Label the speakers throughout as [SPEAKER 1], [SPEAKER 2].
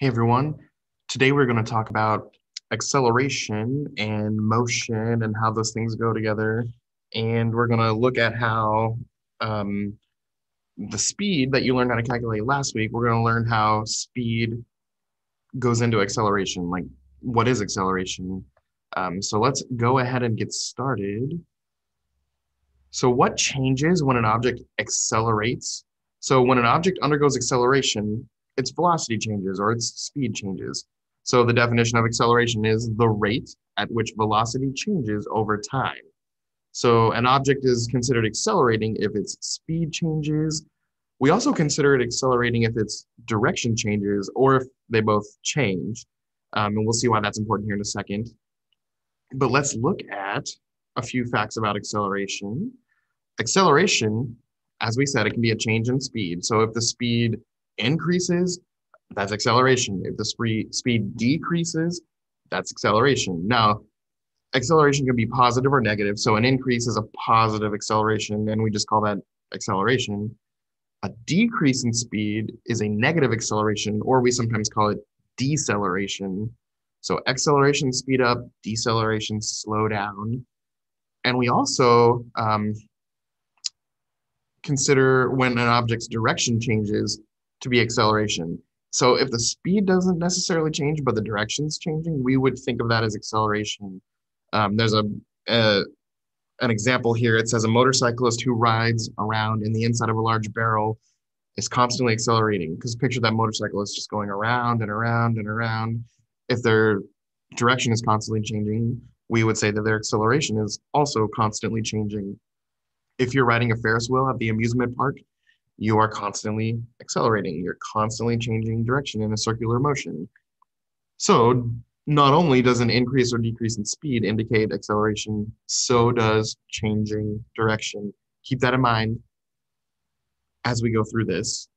[SPEAKER 1] Hey everyone, today we're going to talk about acceleration and motion and how those things go together. And we're going to look at how um, the speed that you learned how to calculate last week, we're going to learn how speed goes into acceleration. Like, what is acceleration? So let's go ahead and get started. So, what changes when an object accelerates? So, when an object undergoes acceleration, its velocity changes or its speed changes. So, the definition of acceleration is the rate at which velocity changes over time. So, an object is considered accelerating if its speed changes. We also consider it accelerating if its direction changes or if they both change. And we'll see why that's important here in a second. But let's look at a few facts about acceleration. Acceleration, as we said, it can be a change in speed. So if the speed increases, that's acceleration. If the speed decreases, that's acceleration. Now, acceleration can be positive or negative. So an increase is a positive acceleration, and we just call that acceleration. A decrease in speed is a negative acceleration, or we sometimes call it deceleration. So acceleration, speed up, deceleration, slow down. And we also consider when an object's direction changes to be acceleration. So if the speed doesn't necessarily change, but the direction's changing, we would think of that as acceleration. There's a an example here. It says a motorcyclist who rides around in the inside of a large barrel is constantly accelerating. Because picture that motorcyclist just going around and around and around. If their direction is constantly changing, we would say that their acceleration is also constantly changing. If you're riding a Ferris wheel at the amusement park, you are constantly accelerating. You're constantly changing direction in a circular motion. So not only does an increase or decrease in speed indicate acceleration, so does changing direction. Keep that in mind as we go through this.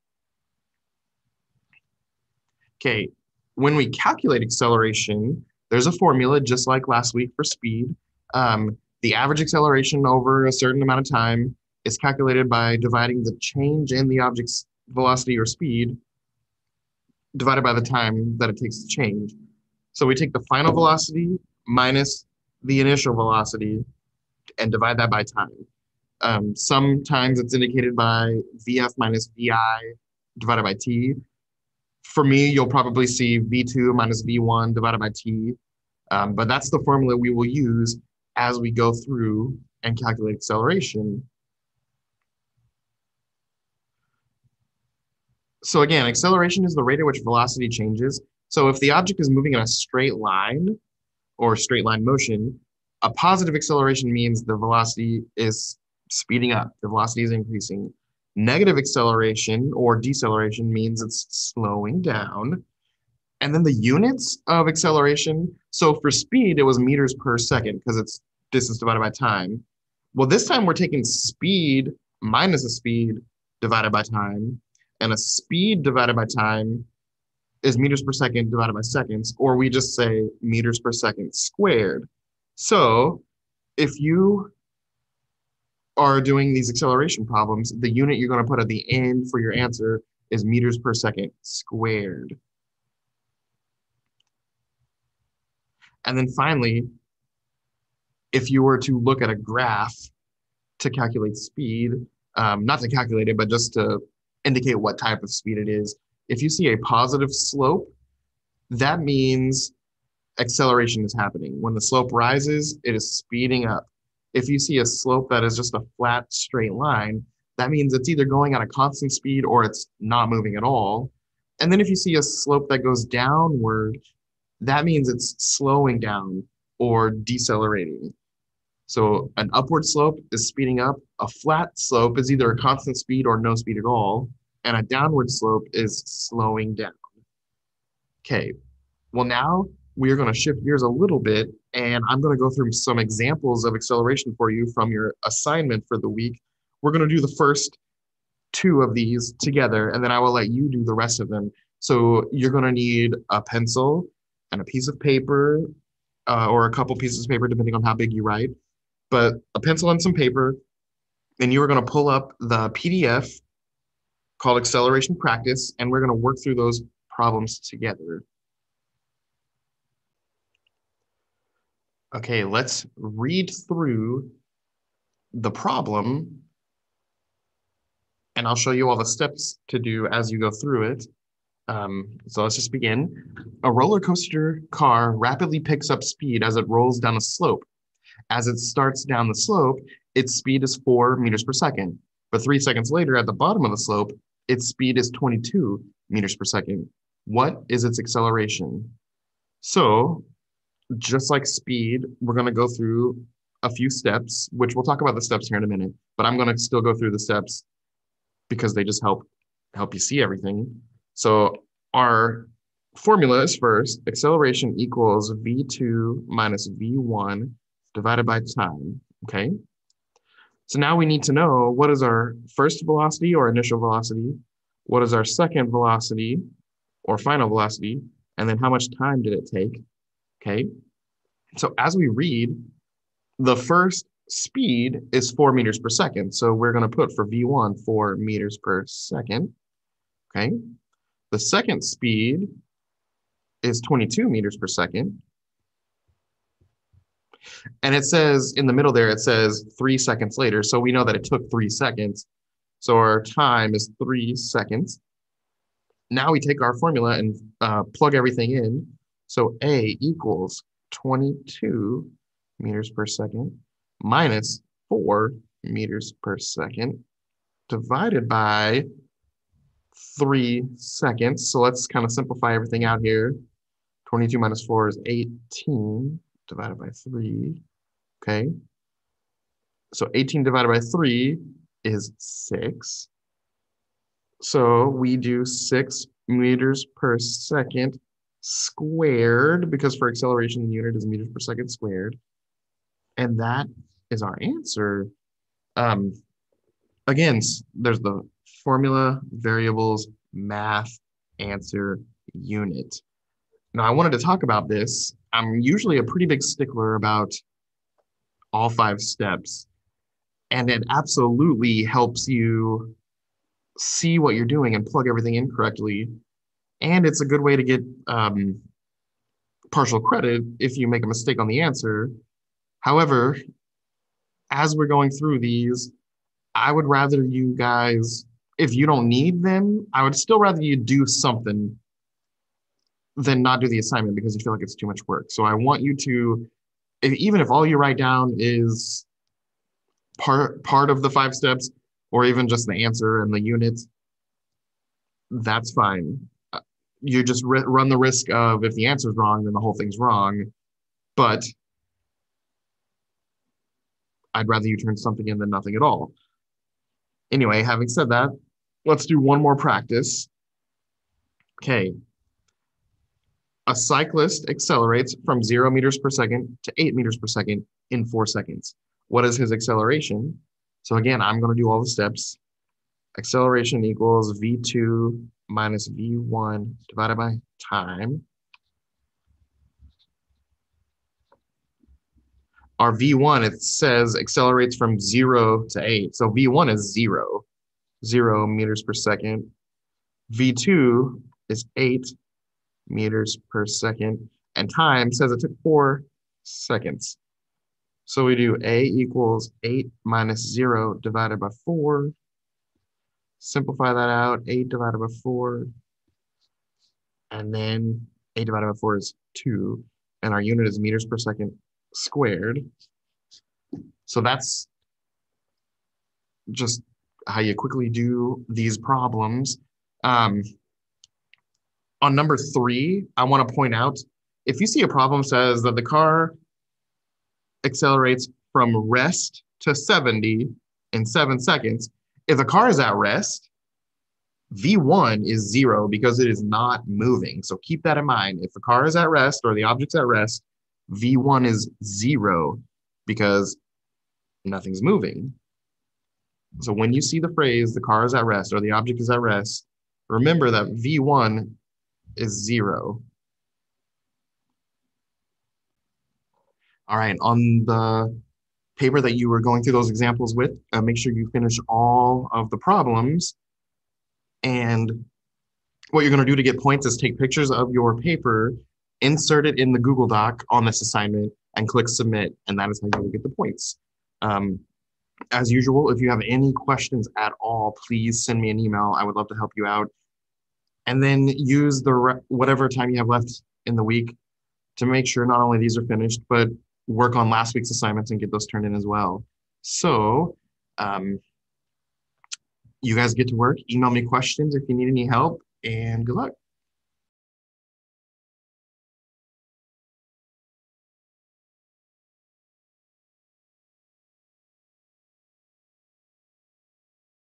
[SPEAKER 1] Okay, when we calculate acceleration, there's a formula just like last week for speed. The average acceleration over a certain amount of time is calculated by dividing the change in the object's velocity or speed divided by the time that it takes to change. So we take the final velocity minus the initial velocity and divide that by time. Sometimes it's indicated by VF minus VI divided by T. For me, you'll probably see V2 minus V1 divided by T. But that's the formula we will use as we go through and calculate acceleration. So again, acceleration is the rate at which velocity changes. So if the object is moving in a straight line or straight line motion, a positive acceleration means the velocity is speeding up, the velocity is increasing. Negative acceleration or deceleration means it's slowing down. And then the units of acceleration. So for speed, it was meters per second because it's distance divided by time. Well, this time we're taking speed minus a speed divided by time. And a speed divided by time is meters per second divided by seconds, or we just say meters per second squared. So if you are doing these acceleration problems, the unit you're going to put at the end for your answer is meters per second squared. And then finally, if you were to look at a graph to calculate speed, not to calculate it, but just to indicate what type of speed it is, if you see a positive slope, that means acceleration is happening. When the slope rises, it is speeding up. If you see a slope that is just a flat, straight line, that means it's either going at a constant speed or it's not moving at all. And then if you see a slope that goes downward, that means it's slowing down or decelerating. So an upward slope is speeding up. A flat slope is either a constant speed or no speed at all. And a downward slope is slowing down. Okay, well now we are going to shift gears a little bit and I'm going to go through some examples of acceleration for you from your assignment for the week. We're going to do the first two of these together and then I will let you do the rest of them. So you're going to need a pencil and a piece of paper or a couple pieces of paper depending on how big you write, but a pencil and some paper. And you are going to pull up the PDF called Acceleration Practice, and we're going to work through those problems together. Okay, let's read through the problem, and I'll show you all the steps to do as you go through it. So let's just begin. A roller coaster car rapidly picks up speed as it rolls down a slope. As it starts down the slope, its speed is 4 meters per second. But 3 seconds later, at the bottom of the slope, its speed is 22 meters per second. What is its acceleration? So, just like speed, we're going to go through a few steps, which we'll talk about the steps here in a minute, but I'm going to still go through the steps because they just help you see everything. So our formula is first, acceleration equals v2 minus v1 divided by time, okay? So now we need to know what is our first velocity or initial velocity, what is our second velocity or final velocity, and then how much time did it take, okay? So as we read, the first speed is 4 meters per second. So we're going to put for v1, 4 meters per second, okay? The second speed is 22 meters per second. And it says in the middle there, it says 3 seconds later. So we know that it took 3 seconds. So our time is 3 seconds. Now we take our formula and plug everything in. So A equals 22 meters per second minus 4 meters per second divided by 3 seconds. So let's kind of simplify everything out here. 22 minus 4 is 18 divided by 3. Okay. So 18 divided by 3 is 6. So we do 6 meters per second squared, because for acceleration, the unit is meters per second squared. And that is our answer. Again, there's the formula, variables, math, answer, unit. Now, I wanted to talk about this. I'm usually a pretty big stickler about all 5 steps, and it absolutely helps you see what you're doing and plug everything in correctly. And it's a good way to get partial credit if you make a mistake on the answer. However, as we're going through these, I would rather you guys, if you don't need them, I would still rather you do something than not do the assignment because you feel like it's too much work. So I want you to, even if all you write down is part of the 5 steps, or even just the answer and the units, that's fine. You just run the risk of, if the answer is wrong, then the whole thing's wrong. But I'd rather you turn something in than nothing at all. Anyway, having said that, let's do one more practice. Okay. A cyclist accelerates from 0 meters per second to 8 meters per second in 4 seconds. What is his acceleration? So again, I'm going to do all the steps. Acceleration equals v2 minus v1 divided by time. Our v1, it says accelerates from 0 to 8. So v1 is 0 meters per second. v2 is 8 meters per second. And time says it took 4 seconds. So we do A equals 8 minus 0 divided by 4. Simplify that out, 8 divided by 4. And then 8 divided by 4 is 2. And our unit is meters per second squared. So that's just how you quickly do these problems. On number 3, I want to point out, if you see a problem says that the car accelerates from rest to 70 in 7 seconds, if the car is at rest, V1 is 0 because it is not moving. So keep that in mind. If the car is at rest or the object's at rest, V1 is 0 because nothing's moving. So when you see the phrase, the car is at rest or the object is at rest, remember that V1 is 0. All right, on the paper that you were going through those examples with, make sure you finish all of the problems and what you're going to do to get points is take pictures of your paper, insert it in the Google Doc on this assignment, and click submit, and that is how you will get the points. Um, as usual, if you have any questions at all, please send me an email. I would love to help you out. And then use whatever time you have left in the week to make sure not only these are finished, but work on last week's assignments and get those turned in as well. So you guys get to work. Email me questions if you need any help, and good luck.